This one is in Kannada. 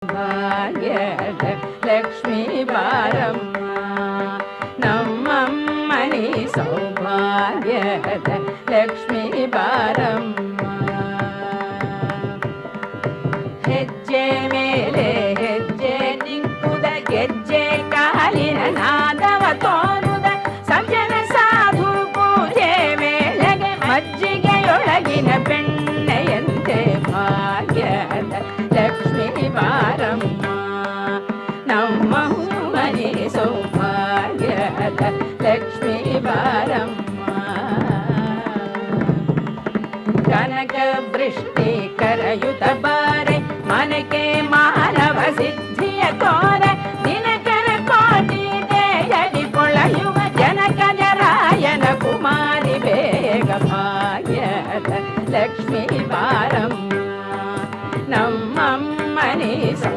ಭಾಗ್ಯದ ಲಕ್ಷ್ಮೀ ಬಾರಮ್ಮ ನಮ್ಮಮ್ಮನಿ ಸೌಭಾಗ್ಯದ ಲಕ್ಷ್ಮೀ ಬಾರಮ್ಮ ಹೆಜ್ಜೆ ಮೇಲೆ ಹೆಜ್ಜೆ ನಿಂಕುದ ಗೆಜ್ಜೆ ಕಾಲಿನ ನಾದವ ತೋರುದ ಸಜ್ಜನ ಸಾಧು ಪೂಜೆ ವೇಳೆಗೆ ಮಜ್ಜಿಗೆಯೊಳಗಿನ ಬೆಣ್ಣೆಯಂತೆ ಭಾಗ್ಯದ ಲಕ್ಷ್ಮೀ ಬಾರಮ್ಮ ನಮ್ಮ ಮನೆ ಸೌಭಾಗ್ಯದ ಲಕ್ಷ್ಮೀ ಬಾರಮ್ಮ ಕನಕ ವೃಷ್ಟಿ ಕರಯುತ ಬಾರೆ ಮನಕೆ ಮಾನವ ಸಿದ್ಧಿಯ ತೋ